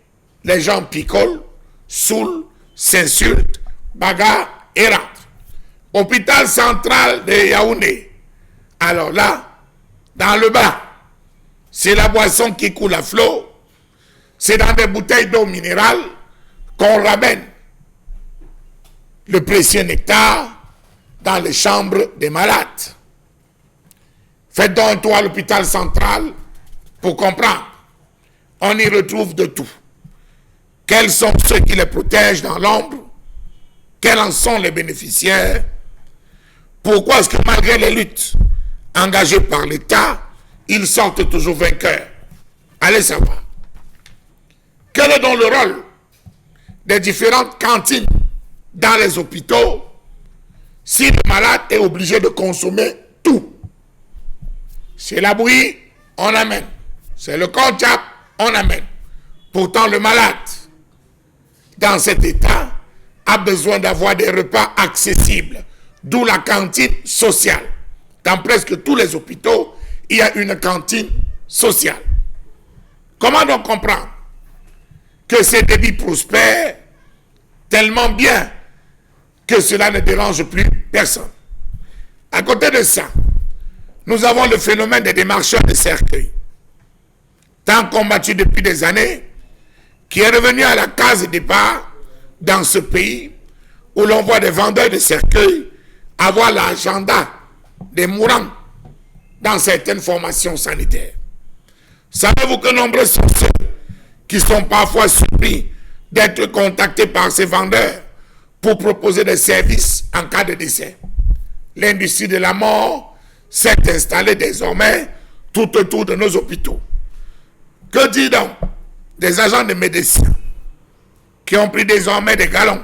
les gens picolent, saoulent, s'insultent, bagarrent et rentrent. Hôpital central de Yaoundé. Alors là, dans le bar, c'est la boisson qui coule à flot. C'est dans des bouteilles d'eau minérale qu'on ramène le précieux nectar dans les chambres des malades. Faites donc un tour à l'hôpital central pour comprendre. On y retrouve de tout. Quels sont ceux qui les protègent dans l'ombre? Quels en sont les bénéficiaires? Pourquoi est-ce que malgré les luttes engagées par l'État, ils sortent toujours vainqueurs? Allez savoir. Quel est donc le rôle des différentes cantines dans les hôpitaux si le malade est obligé de consommer tout? C'est la bouillie, on amène. C'est le ketchup, on amène. Pourtant, le malade, dans cet état, a besoin d'avoir des repas accessibles, d'où la cantine sociale. Dans presque tous les hôpitaux, il y a une cantine sociale. Comment donc comprendre que ces débits prospèrent tellement bien que cela ne dérange plus personne? À côté de ça, nous avons le phénomène des démarcheurs de cercueils, tant combattu depuis des années, qui est revenu à la case départ dans ce pays où l'on voit des vendeurs de cercueils avoir l'agenda des mourants dans certaines formations sanitaires. Savez-vous que nombreux sont ceux qui sont parfois surpris d'être contactés par ces vendeurs pour proposer des services en cas de décès? L'industrie de la mort s'est installée désormais tout autour de nos hôpitaux. Que dit donc des agents de médecine qui ont pris désormais des galons,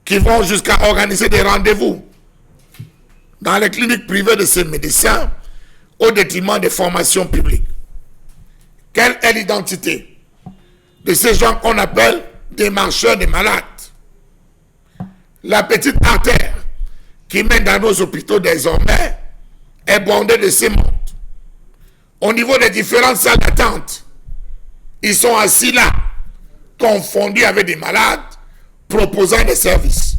qui vont jusqu'à organiser des rendez-vous dans les cliniques privées de ces médecins au détriment des formations publiques? Quelle est l'identité de ces gens qu'on appelle des marcheurs des malades? La petite artère qui mène dans nos hôpitaux désormais est bondée de ces montres. Au niveau des différentes salles d'attente, ils sont assis là, confondus avec des malades, proposant des services.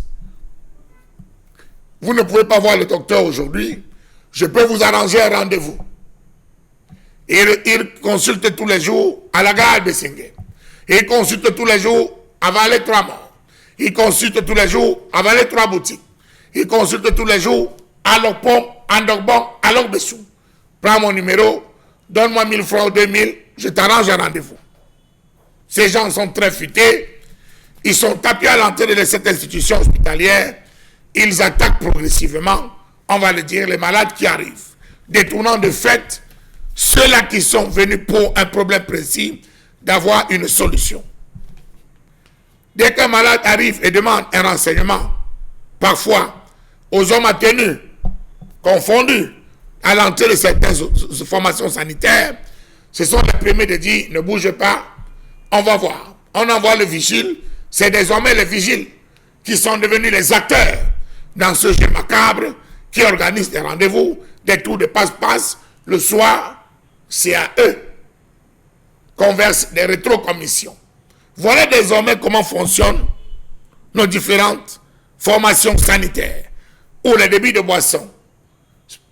Vous ne pouvez pas voir le docteur aujourd'hui, je peux vous arranger un rendez-vous. Il consulte tous les jours à la gare de Sengue. Il consulte tous les jours à Valet 3 morts. Il consulte tous les jours à Valet 3 boutiques. Il consulte tous les jours à Lopom, à Ndogbon, à Logbessou. Prends mon numéro, donne-moi 1000 francs ou 2000, je t'arrange un rendez-vous. Ces gens sont très futés. Ils sont tapés à l'entrée de cette institution hospitalière. Ils attaquent progressivement, on va le dire, les malades qui arrivent, détournant de fait ceux-là qui sont venus pour un problème précis d'avoir une solution. Dès qu'un malade arrive et demande un renseignement, parfois aux hommes à tenue, confondus à l'entrée de certaines formations sanitaires, ce sont les premiers de dire ne bougez pas, on va voir. On envoie le vigile, c'est désormais les vigiles qui sont devenus les acteurs dans ce jeu macabre qui organise des rendez-vous, des tours de passe-passe. Le soir, c'est à eux qu'on verse des rétrocommissions. Voilà désormais comment fonctionnent nos différentes formations sanitaires, où les débits de boissons,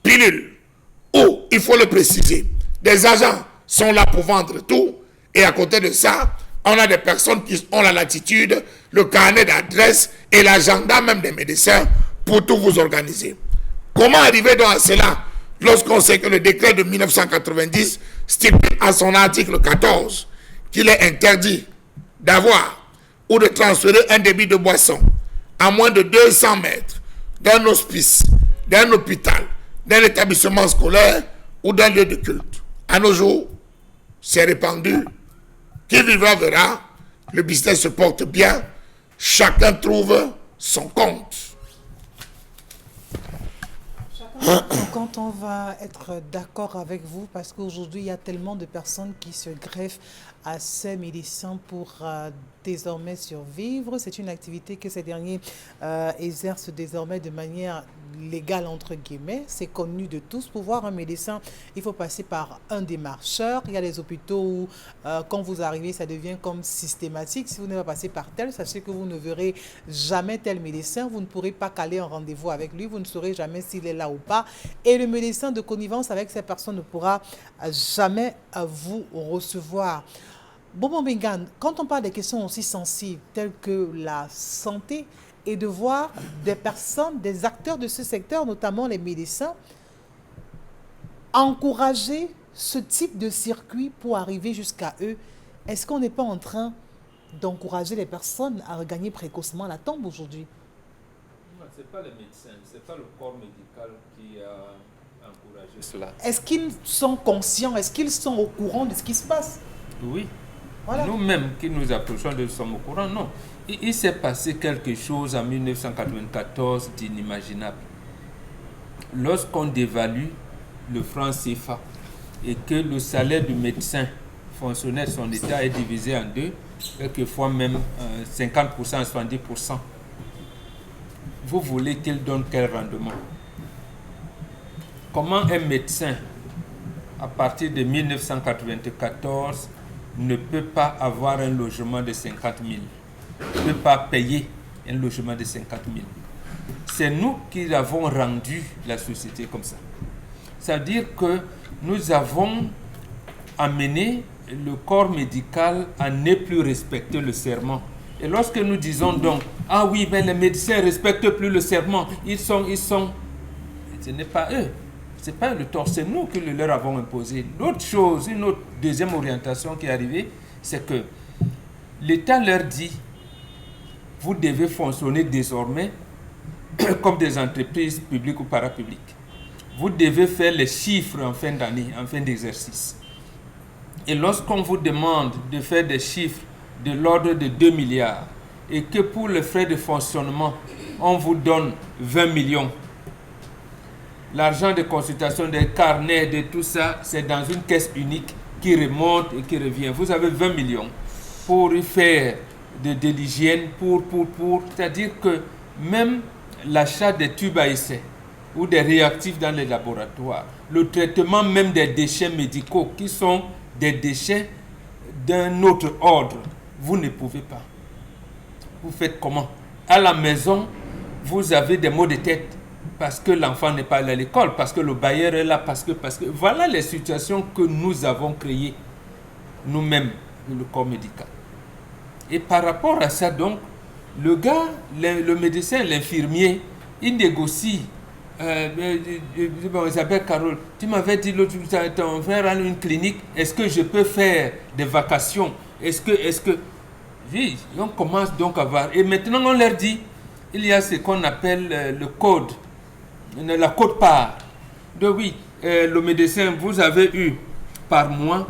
pilules, où, il faut le préciser, des agents sont là pour vendre tout. Et à côté de ça, on a des personnes qui ont la latitude, le carnet d'adresse et l'agenda même des médecins pour tout vous organiser. Comment arriver donc à cela lorsqu'on sait que le décret de 1990 stipule à son article 14 qu'il est interdit d'avoir ou de transférer un débit de boisson à moins de 200 mètres d'un hospice, d'un hôpital, d'un établissement scolaire ou d'un lieu de culte. À nos jours, c'est répandu. Qui vivra verra, le business se porte bien, chacun trouve son compte. Quand on va être d'accord avec vous, parce qu'aujourd'hui, il y a tellement de personnes qui se greffent à ces médecins pour désormais survivre. C'est une activité que ces derniers exercent désormais de manière légale, entre guillemets. C'est connu de tous. Pour voir un médecin, il faut passer par un démarcheur. Il y a des hôpitaux où, quand vous arrivez, ça devient comme systématique. Si vous n'avez pas passé par tel, sachez que vous ne verrez jamais tel médecin. Vous ne pourrez pas caler un rendez-vous avec lui. Vous ne saurez jamais s'il est là ou pas. Et le médecin de connivence avec ces personnes ne pourra jamais vous recevoir. Bobo Mbengan, quand on parle des questions aussi sensibles telles que la santé, et de voir des personnes, des acteurs de ce secteur, notamment les médecins, encourager ce type de circuit pour arriver jusqu'à eux, est-ce qu'on n'est pas en train d'encourager les personnes à regagner précocement la tombe aujourd'hui? Non, ce n'est pas les médecins, ce n'est pas le corps médical qui a encouragé cela. Est-ce qu'ils sont conscients, est-ce qu'ils sont au courant de ce qui se passe? Oui. Voilà. Nous-mêmes qui nous approchons de sommes au courant, non. Il s'est passé quelque chose en 1994 d'inimaginable. Lorsqu'on dévalue le franc CFA et que le salaire du médecin fonctionnaire de son État est divisé en deux, quelquefois même 50% à 70%, vous voulez qu'il donne quel rendement? Comment un médecin, à partir de 1994, ne peut pas avoir un logement de 50 000, ne peut pas payer un logement de 50 000. C'est nous qui avons rendu la société comme ça. Ça veut dire que nous avons amené le corps médical à ne plus respecter le serment. Et lorsque nous disons donc, ah oui, mais les médecins ne respectent plus le serment, ils sont, ce n'est pas eux. Ce n'est pas le tort, c'est nous qui le leur avons imposé. L'autre chose, une autre deuxième orientation qui est arrivée, c'est que l'État leur dit, vous devez fonctionner désormais comme des entreprises publiques ou parapubliques. Vous devez faire les chiffres en fin d'année, en fin d'exercice. Et lorsqu'on vous demande de faire des chiffres de l'ordre de 2 milliards et que pour les frais de fonctionnement, on vous donne 20 millions, l'argent de consultation, des carnets, de tout ça, c'est dans une caisse unique qui remonte et qui revient. Vous avez 20 millions pour y faire de l'hygiène, c'est-à-dire que même l'achat des tubes à essai ou des réactifs dans les laboratoires, le traitement même des déchets médicaux qui sont des déchets d'un autre ordre, vous ne pouvez pas. Vous faites comment? À la maison, vous avez des maux de tête parce que l'enfant n'est pas allé à l'école, parce que le bailleur est là, parce que... Voilà les situations que nous avons créées, nous-mêmes, le corps médical. Et par rapport à ça, donc, le gars, le médecin, l'infirmier, il négocie. Isabelle Carole, tu m'avais dit l'autre jour, on va aller à une clinique, est-ce que je peux faire des vacations? Est-ce que... Oui, on commence donc à voir. Et maintenant, on leur dit, il y a ce qu'on appelle le code, la quote-part. Donc oui, le médecin, vous avez eu par mois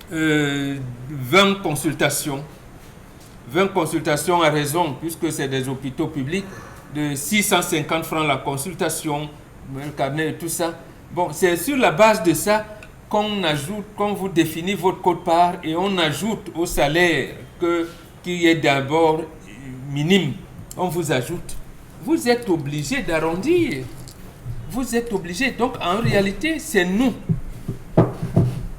20 consultations. 20 consultations à raison, puisque c'est des hôpitaux publics, de 650 francs la consultation, le carnet et tout ça. Bon, c'est sur la base de ça qu'on ajoute, qu'on vous définit votre quote-part et on ajoute au salaire qui est d'abord minime. On vous ajoute. Vous êtes obligé d'arrondir. Vous êtes obligé. Donc, en réalité, c'est nous.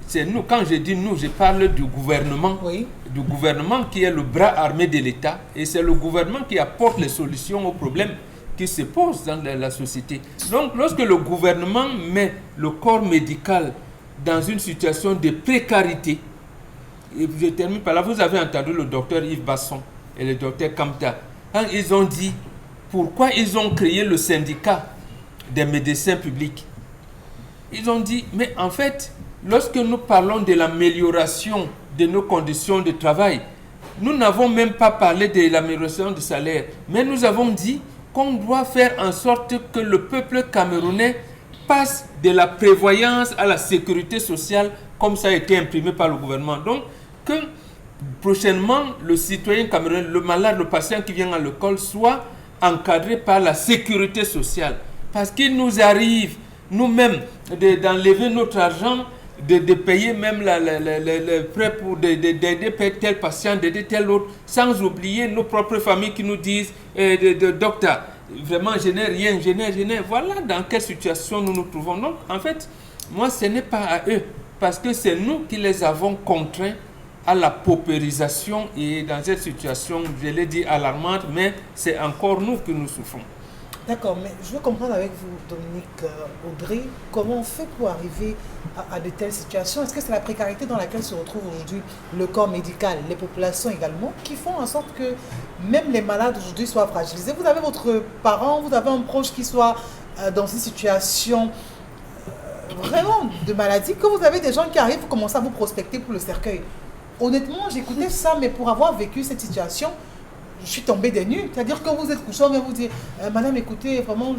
C'est nous. Quand je dis nous, je parle du gouvernement. Oui. Du gouvernement qui est le bras armé de l'État. Et c'est le gouvernement qui apporte les solutions aux problèmes qui se posent dans la société. Donc, lorsque le gouvernement met le corps médical dans une situation de précarité. Et je termine par là. Vous avez entendu le docteur Yves Basson et le docteur Kamta. Quand ils ont dit pourquoi ils ont créé le syndicat des médecins publics. Ils ont dit, mais en fait, lorsque nous parlons de l'amélioration de nos conditions de travail, nous n'avons même pas parlé de l'amélioration du salaire, mais nous avons dit qu'on doit faire en sorte que le peuple camerounais passe de la prévoyance à la sécurité sociale, comme ça a été imprimé par le gouvernement. Donc, que prochainement, le citoyen camerounais, le malade, le patient qui vient à l'école, soit encadré par la sécurité sociale. Parce qu'il nous arrive, nous-mêmes, d'enlever notre argent, de payer même les prêts pour d'aider tel patient, d'aider tel autre, sans oublier nos propres familles qui nous disent docteur, vraiment je n'ai rien. Voilà dans quelle situation nous nous trouvons. Donc en fait, moi ce n'est pas à eux, parce que c'est nous qui les avons contraints à la paupérisation et dans cette situation, je l'ai dit, alarmante, mais c'est encore nous que nous souffrons. D'accord, mais je veux comprendre avec vous, Dominique Audrey, comment on fait pour arriver à de telles situations? Est-ce que c'est la précarité dans laquelle se retrouve aujourd'hui le corps médical, les populations également, qui font en sorte que même les malades aujourd'hui soient fragilisés? Vous avez votre parent, vous avez un proche qui soit dans une situation vraiment de maladie, que vous avez des gens qui arrivent, vous commencez à vous prospecter pour le cercueil. Honnêtement, j'écoutais ça, mais pour avoir vécu cette situation, je suis tombée des nues. C'est-à-dire que vous êtes couché, on vient vous dire, madame, écoutez, vraiment,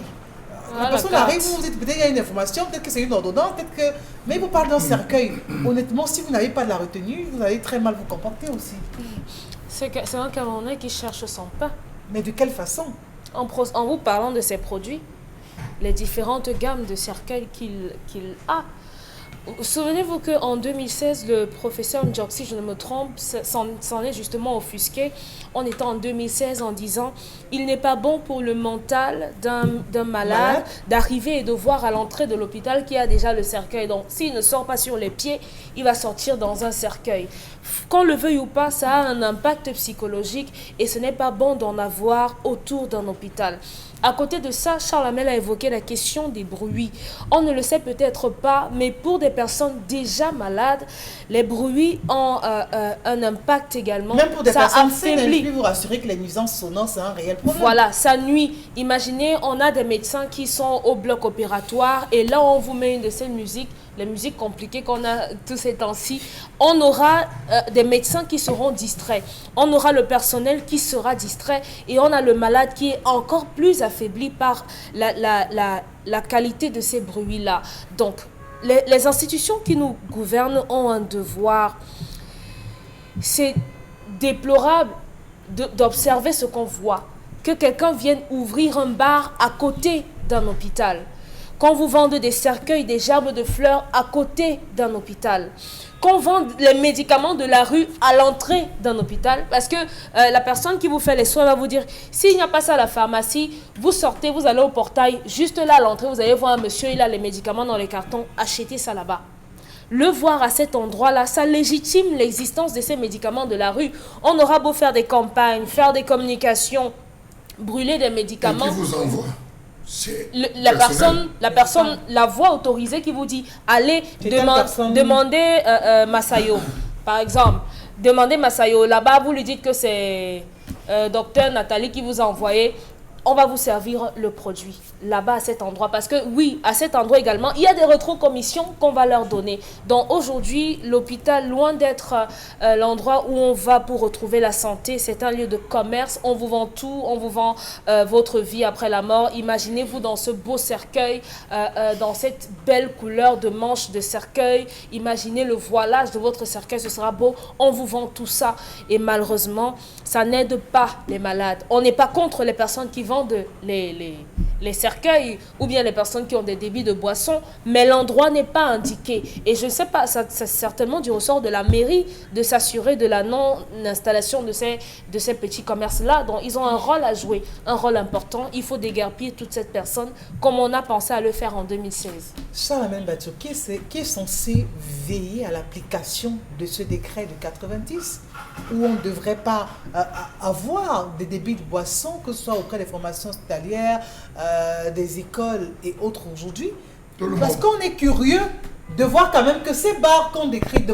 la personne arrive, vous vous dites, peut-être il y a une information, peut-être que c'est une ordonnance, peut-être que... Mais il vous parle d'un cercueil. Honnêtement, si vous n'avez pas de la retenue, vous allez très mal vous comporter aussi. C'est un Camerounais qui cherche son pain. Mais de quelle façon? En vous parlant de ses produits, les différentes gammes de cercueils qu'il a. Souvenez-vous qu'en 2016, le professeur Ndjok, si je ne me trompe, s'en est justement offusqué en étant en 2016 en disant « Il n'est pas bon pour le mental d'un malade d'arriver et de voir à l'entrée de l'hôpital qu'il y a déjà le cercueil. Donc, s'il ne sort pas sur les pieds, il va sortir dans un cercueil. » Qu'on le veuille ou pas, ça a un impact psychologique et ce n'est pas bon d'en avoir autour d'un hôpital. À côté de ça, Charles Hamel a évoqué la question des bruits. On ne le sait peut-être pas, mais pour des personnes déjà malades, les bruits ont un impact également. Même pour des personnes saines, je peux vous rassurer que les nuisances sonores, c'est un réel problème. Voilà, ça nuit. Imaginez, on a des médecins qui sont au bloc opératoire et là, on vous met une de ces musiques, les musiques compliquées qu'on a tous ces temps-ci. On aura des médecins qui seront distraits. On aura le personnel qui sera distrait et on a le malade qui est encore plus affaibli par la qualité de ces bruits-là. Donc, les institutions qui nous gouvernent ont un devoir. C'est déplorable d'observer ce qu'on voit. Que quelqu'un vienne ouvrir un bar à côté d'un hôpital. Qu'on vous vende des cercueils, des gerbes de fleurs à côté d'un hôpital. Qu'on vende les médicaments de la rue à l'entrée d'un hôpital. Parce que la personne qui vous fait les soins va vous dire, s'il n'y a pas ça à la pharmacie, vous sortez, vous allez au portail, juste là à l'entrée, vous allez voir un monsieur, il a les médicaments dans les cartons, achetez ça là-bas. Le voir à cet endroit-là, ça légitime l'existence de ces médicaments de la rue. On aura beau faire des campagnes, faire des communications, brûler des médicaments. Et qui vous envoie? La voix autorisée qui vous dit allez demander Massayo, par exemple. Demandez Massayo. Là-bas, vous lui dites que c'est docteur Nathalie qui vous a envoyé. On va vous servir le produit là-bas à cet endroit. Parce que oui, à cet endroit également, il y a des rétrocommissions qu'on va leur donner. Donc aujourd'hui, l'hôpital, loin d'être l'endroit où on va pour retrouver la santé, c'est un lieu de commerce. On vous vend tout, on vous vend votre vie après la mort. Imaginez-vous dans ce beau cercueil, dans cette belle couleur de manche de cercueil. Imaginez le voilage de votre cercueil, ce sera beau. On vous vend tout ça. Et malheureusement, ça n'aide pas les malades. On n'est pas contre les personnes qui vendent les cercueils ou bien les personnes qui ont des débits de boissons, mais l'endroit n'est pas indiqué. Et je ne sais pas, c'est certainement du ressort de la mairie de s'assurer de la non-installation de ces petits commerces-là. Donc, ils ont un rôle à jouer, un rôle important. Il faut déguerpir toute cette personne comme on a pensé à le faire en 2016. Charles Hamel Badio, qui est censé veiller à l'application de ce décret de 90 où on ne devrait pas avoir des débits de boissons, que ce soit auprès des formations hospitalières, des écoles et autres aujourd'hui. Parce qu'on est curieux de voir quand même que ces bars qu'on décrit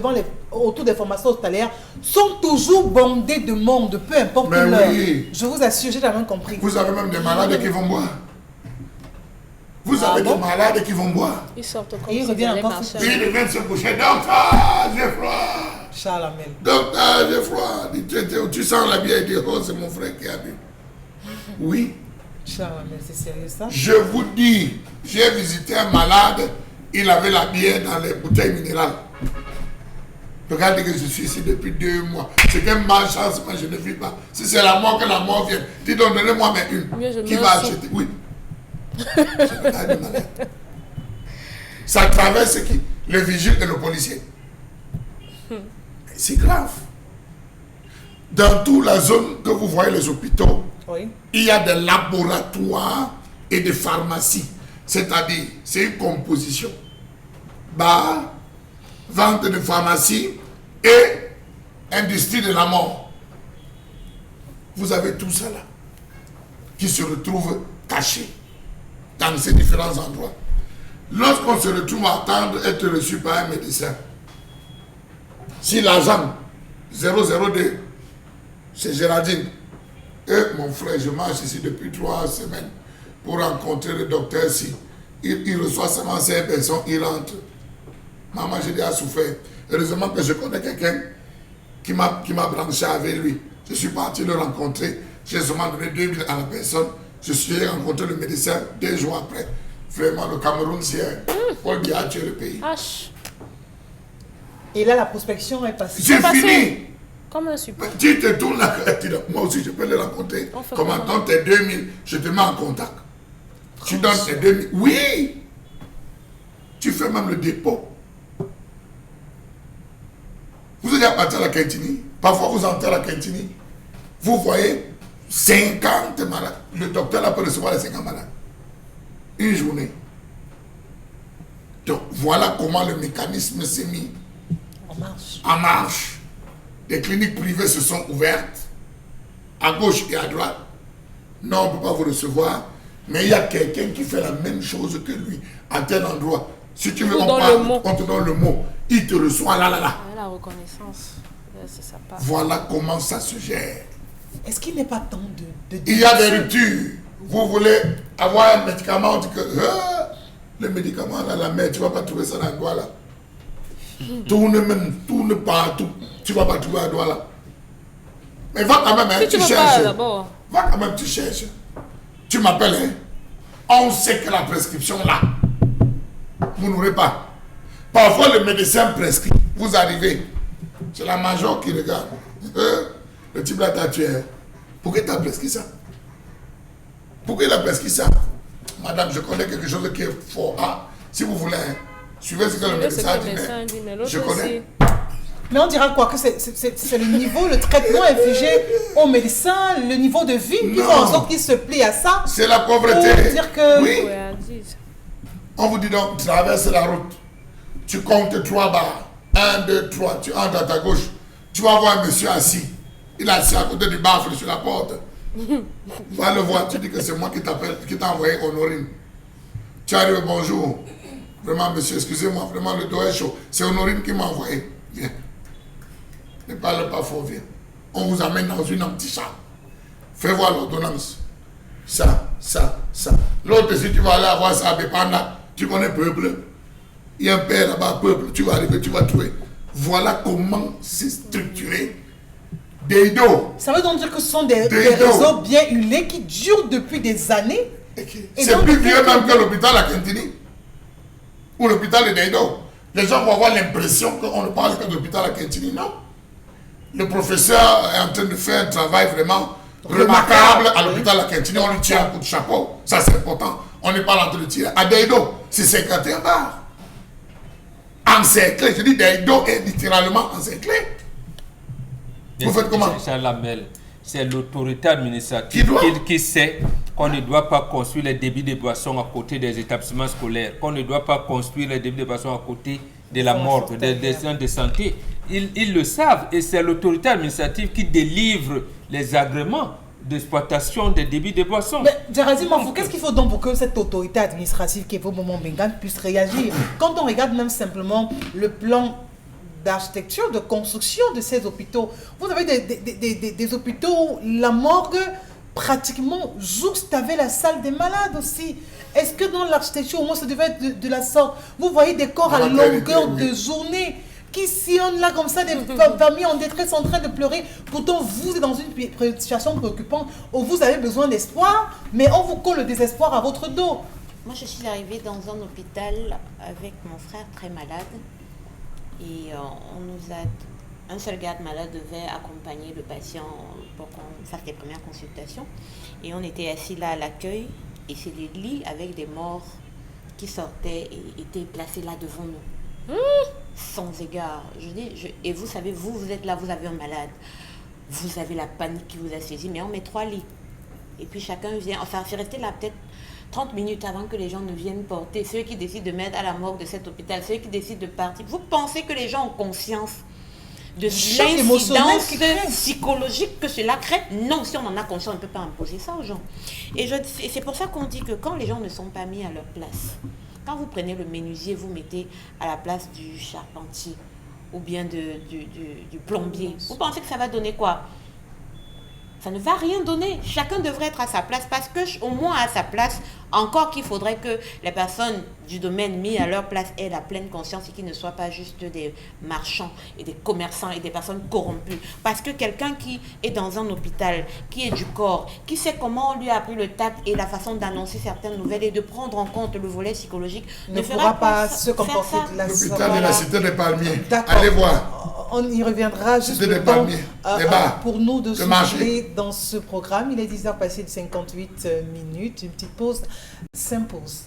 autour des formations hospitalières sont toujours bondés de monde, peu importe l'heure. Oui. Je vous assure, j'ai jamais compris. Vous avez même des malades qui vont boire. Vous avez des malades qui vont boire. Ils sortent comme Et ils s'ils reviennent allaient encore marcher. Ils reviennent se coucher. Docteur, j'ai froid. Charles Amel. Docteur, j'ai froid. Tu sens la bière, il dit, oh, c'est mon frère qui a bu. Oui. Charles Amel, c'est sérieux ça? Je vous dis, j'ai visité un malade, il avait la bière dans les bouteilles minérales. Regardez que je suis ici depuis 2 mois. C'est qu'un malchance, moi je ne vis pas. Si c'est la mort, que la mort vienne. Dis donc, donnez-moi mais une. Qui va acheter? Oui. C'est pas de malade. Ça traverse qui? Le vigile et le policier. C'est grave. Dans toute la zone que vous voyez, les hôpitaux, Oui. il y a des laboratoires et des pharmacies. C'est-à-dire, c'est une composition. Bar, vente de pharmacie et industrie de la mort. Vous avez tout ça là, qui se retrouve caché dans ces différents endroits. Lorsqu'on se retrouve à attendre être reçu par un médecin, si l'agent 002, c'est Géraldine, et mon frère, je marche ici depuis 3 semaines pour rencontrer le docteur si il reçoit seulement 5 personnes, il rentre. Maman, j'ai déjà souffert. Heureusement que je connais quelqu'un qui m'a branché avec lui. Je suis parti le rencontrer. J'ai seulement donné 2000 à la personne. Je suis allé rencontrer le médecin 2 jours après. Vraiment, le Cameroun, c'est Paul Biya a tué le pays. H. Et là, la prospection est passée. C'est passé. fini. Comme un support. Tu te tournes là, tu dis, moi aussi, je peux le rencontrer. On fait Comment comment? donne tes 2000, je te mets en contact. Tu donnes tes 2000. Oui. Tu fais même le dépôt. Vous êtes parti à la Quintini. Parfois, vous entrez à la Quintini. Vous voyez 50 malades. Le docteur là peut recevoir les 50 malades. Une journée. Donc, voilà comment le mécanisme s'est mis en marche. Les cliniques privées se sont ouvertes, à gauche et à droite. Non, on ne peut pas vous recevoir, mais il y a quelqu'un qui fait la même chose que lui, à tel endroit. Si tu veux, on te donne le mot. Il te reçoit là. La reconnaissance, c'est sa part. Voilà comment ça se gère. Est-ce qu'il n'est pas temps de Il y a des ruptures. Vous voulez avoir un médicament, on dit que le médicament là, la mère, tu ne vas pas trouver ça dans le doigt là. Tourne partout, tu ne vas pas trouver un doigt là. Mais va quand même, hein, Si tu veux pas d'abord. Va quand même, tu cherches. Tu m'appelles, hein. On sait que la prescription là, vous n'aurez pas. Parfois le médecin prescrit, vous arrivez, c'est la major qui regarde. Le type là t'a tué. Pourquoi tu as prescrit ça? Pourquoi il a prescrit ça? Madame, je connais quelque chose qui est fort. Ah, si vous voulez, hein, suivez ce que le médecin a dit. Je connais. Mais on dira quoi? Que c'est le niveau, le traitement infligé aux médecins, le niveau de vie qui fait en sorte qu'ils se plient à ça. C'est la pauvreté. Pour dire que... Oui. On vous dit donc, traverse la route. Tu comptes 3 barres. 1, 2, 3. Tu entres à ta gauche. Tu vas voir un monsieur assis. Il est assis à côté du baffle sur la porte. Va le voir. Tu dis que c'est moi qui t'appelle, qui t'a envoyé Honorine. Tu arrives, bonjour. Vraiment, monsieur, excusez-moi. Vraiment, le dos est chaud. C'est Honorine qui m'a envoyé. Viens. Ne parle pas fort, viens. On vous amène dans une petite chambre. Fais voir l'ordonnance. Ça. L'autre, si tu vas aller avoir ça à Bépanda, tu connais peuple. Il y a un père là-bas, peuple. Tu vas arriver, tu vas trouver. Voilà comment c'est structuré. Des dos. Ça veut donc dire que ce sont des réseaux bien huilés qui durent depuis des années. C'est plus vieux même que l'hôpital à Quintini. Ou l'hôpital de Deido. Les gens vont avoir l'impression qu'on ne parle que de l'hôpital à Quintini. Non. Le professeur est en train de faire un travail vraiment remarquable à l'hôpital à Quintini. On lui tire un coup de chapeau. Ça, c'est important. On n'est pas en train de tirer. À Deido, c'est 51 bars. Encerclé. Je dis Deido est littéralement encerclé. Vous faites comment? C'est l'autorité administrative qui sait qu'on ne doit pas construire les débits de boissons à côté des établissements scolaires, qu'on ne doit pas construire les débits de boissons à côté de la morgue, des centres de santé. Ils le savent et c'est l'autorité administrative qui délivre les agréments d'exploitation des débits de boissons. Mais Djarazi Mafou, qu'est-ce qu'il faut donc pour que cette autorité administrative qui est pour Momo Mbengan puisse réagir? Quand on regarde même simplement le plan d'architecture, de construction de ces hôpitaux, vous avez des hôpitaux où la morgue pratiquement juste avec la salle des malades aussi. Est-ce que dans l'architecture, au moins, ça devait être de la sorte? Vous voyez des corps à longueur de journée qui sillonnent là comme ça, des familles en détresse en train de pleurer. Pourtant, vous êtes dans une situation préoccupante où vous avez besoin d'espoir, mais on vous colle le désespoir à votre dos. Moi, je suis arrivée dans un hôpital avec mon frère très malade. Et on nous a... Un seul garde malade devait accompagner le patient pour qu'on fasse les premières consultations. Et on était assis là à l'accueil. Et c'est des lits avec des morts qui sortaient et étaient placés là devant nous. Sans égard. Je dis, et vous savez, vous êtes là, vous avez un malade. Vous avez la panique qui vous a saisi, mais on met 3 lits. Et puis chacun vient, enfin, il faut rester là peut-être 30 minutes avant que les gens ne viennent porter. Ceux qui décident de mettre à la morgue de cet hôpital, ceux qui décident de partir. Vous pensez que les gens ont conscience de l'incidence psychologique que cela crée? Non, si on en a conscience, on ne peut pas imposer ça aux gens. Et c'est pour ça qu'on dit que quand les gens ne sont pas mis à leur place, quand vous prenez le menuisier, vous mettez à la place du charpentier ou bien du plombier, vous pensez que ça va donner quoi? Ça ne va rien donner. Chacun devrait être à sa place parce que au moins à sa place, encore qu'il faudrait que les personnes du domaine mis à leur place aient la pleine conscience et qu'ils ne soient pas juste des marchands et des commerçants et des personnes corrompues. Parce que quelqu'un qui est dans un hôpital, qui est du corps, qui sait comment on lui a appris le tact et la façon d'annoncer certaines nouvelles et de prendre en compte le volet psychologique, ne fera pas se comporter de la sorte. L'hôpital de la Cité des Palmiers. Allez voir. On y reviendra juste le temps pour nous de souffler dans ce programme. Il est 10h passé de 58 minutes. Une petite pause s'impose.